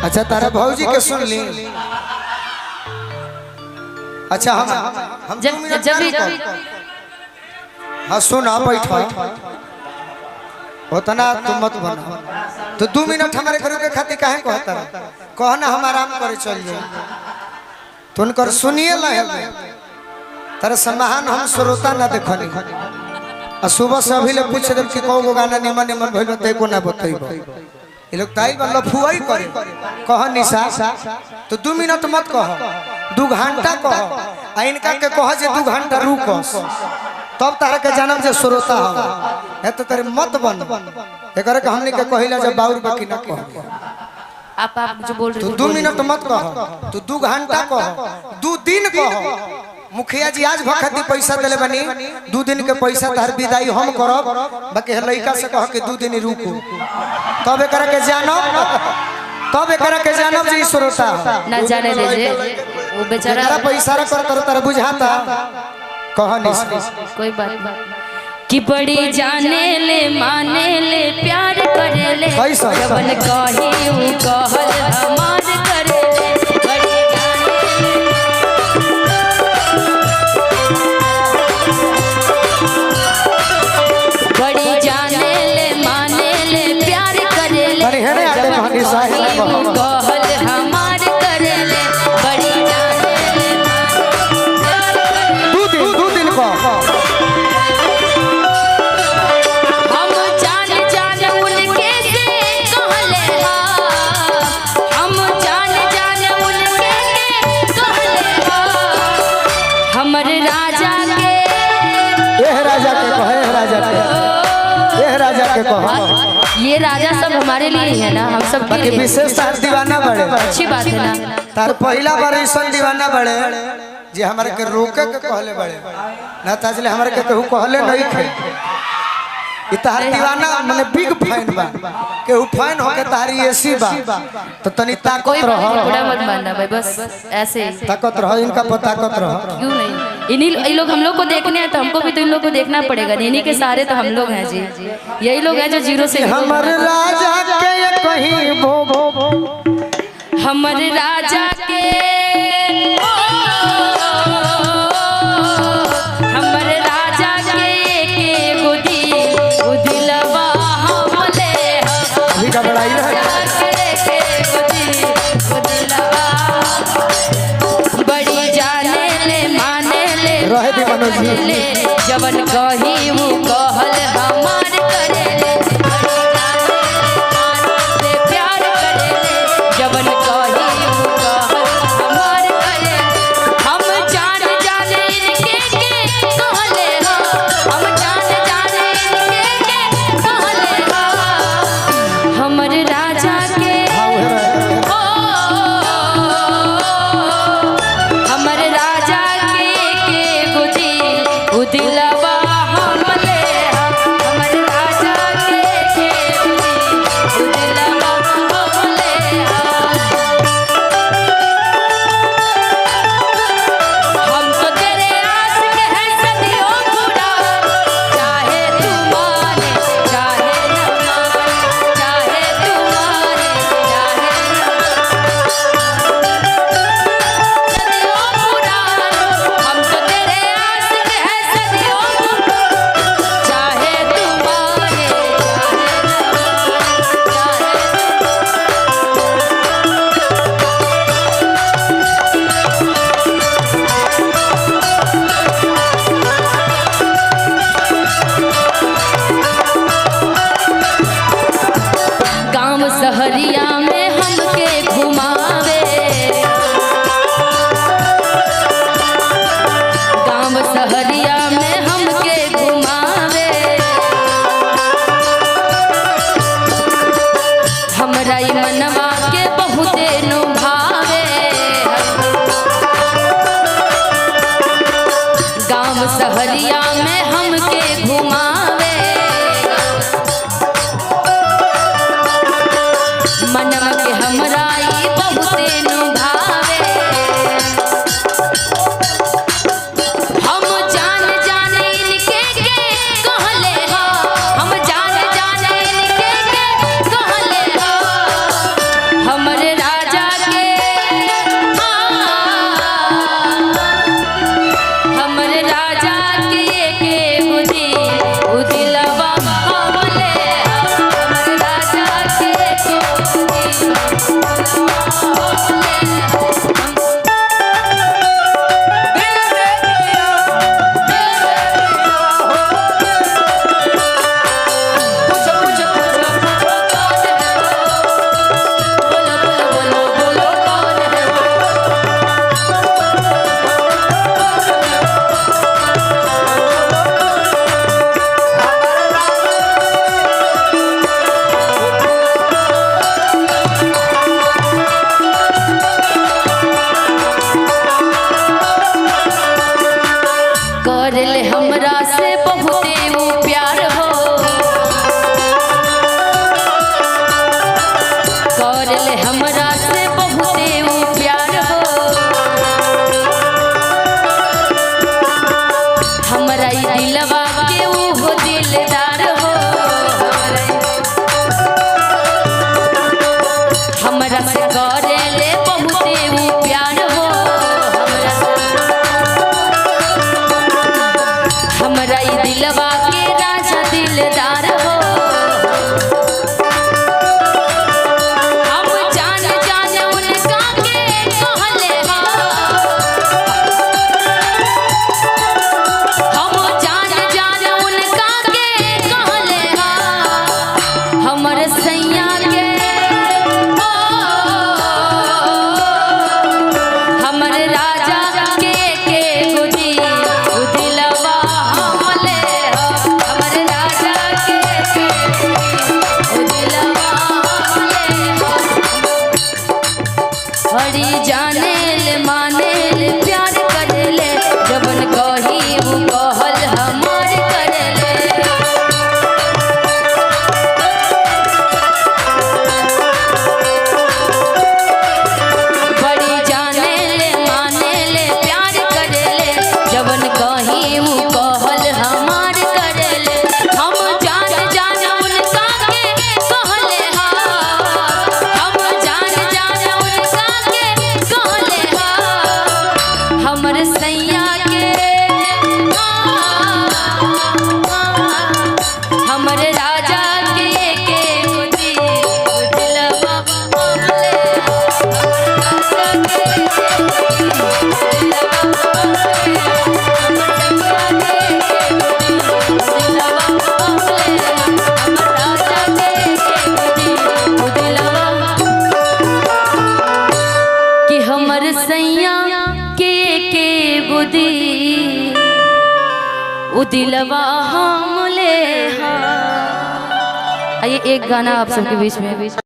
अच्छा तारा भौजी के सुन ली। अच्छा हम जब हाँ सुन बैठा उतना तुम मत बना तो 2 मिनट हमारे घर के खातिर काहे कहता कहना हम आराम करे चल जाए तो उनकर सुनिए लहे तारा सम्मान हम श्रोता ना देखनी और सुबह से अभी लोग पूछ देव कि कौन गाना निमन निमन भइल त एको ना बतइबो ये लोग ताई बल्ला फुआई करे कह निशा तो 2 मिनट मत कह 2 घंटा कह आ इनका के कह जे 2 घंटा रुक तब तारा के जन्म जे श्रोता हो है तो तेरे मत बन एकर के हमनी के कहिला जब बाउर बाकी ना कह आप जो बोल रहे हो 2 मिनट मत कह तू 2 घंटा कह 2 दिन कह मुखिया जी आज भखती पैसा दिले बनी 2 दिन के पैसा तार विदाई हम करब बाकी लइका से कह के 2 दिन रुकू तब एकर के जानब जी श्रोता ना जाने दीजिए वो बेचारा पैसा कर तारा बुझाता कहनी कोई बात कि बड़ी जाने ले माने ले प्यार करे ले जवन कही उ कहल हमार करे ले बड़ी जाने ले माने ले प्यार करे ले जवन कही उ कहल हमार करे ले बड़ी जाने ले 2 दिन को ये राजा सब हमारे लिए है ना हम सब बाकी विशेष तार दीवाना बड़े अच्छी बात है ना तार पहला बार ऐसा दीवाना बड़े जे हमारे के रोके के कहले बड़े ना ताजले हमारे के कहू कहले नहीं थे ई तार दीवाना माने बिग फैन बा केहू फैन हो के तारी एसी बा तो तनी ताकत रह बुरा मत मानना भाई बस ऐसे ही ताकत रह इनका पता ताकत रह क्यों नहीं इन्हीं लोग हम लोग को देखने हैं तो हमको भी तो इन लोग को देखना पड़ेगा इन्हीं के सहारे तो हम लोग हैं जी यही लोग हैं जो जीरो से हमर राजा के कहीं भो हमर राजा के हमर राजा के गोदी उदिलवा हमले अभी का बड़ाई है बड़ी जाने ले माने ले रहे दी मनोज जी जवन कही वो कहल हमार करे ले प्यार करे ले जवन कही वो कहल हमार करे हम जान जाने इनके के कहले हो हम जान जाने इनके के कहले हो हमर राजा के हो हमर राजा के गोदी उदिलवा हमले हमर राजा के गोदी उदिलवा हमले हम तो तेरे आशिक हैं सदियों पूरा चाहे तू माने चाहे न माने चाहे तू माने चाहे सदियों पूरा हम तो तेरे आशिक हैं सदियों चाहे तू माने गांव सहरिया में हमके घुमावे गांव सहरिया में हमके घुमावे हमरा ई मनवा के बहुते नुभावे गांव सहरिया में हमके घुमावे मनवा के हमरा ई बहुते नुभावे हम जान जाने इनके के कहले हो हम जान जाने इनके के कहले हो हमरे राज करेले हमरा से बहुते ऊ प्यार हो हमरा ई दिलवा के ऊ हो दिलदार हो हमरा से करेले बहुते ऊ प्यार हो हमरा ई दिलवा के राजा दिलदार हो हरी जानेल मानेल प्यार करेले जबन कही ऊ कहल हमार करेले बड़ी जानेल मानेल प्यार करेले जबन कही ऊ कहल हमार करेले हम जान जान उनका के कहले हा हम जान जान उनका कहले हा हमर सैया के हमर राजा के गोदी दिलवा हमले कि हमर सैया के गोदी उ दिलवा हमले हा। आइए एक गाना आप सबके बीच में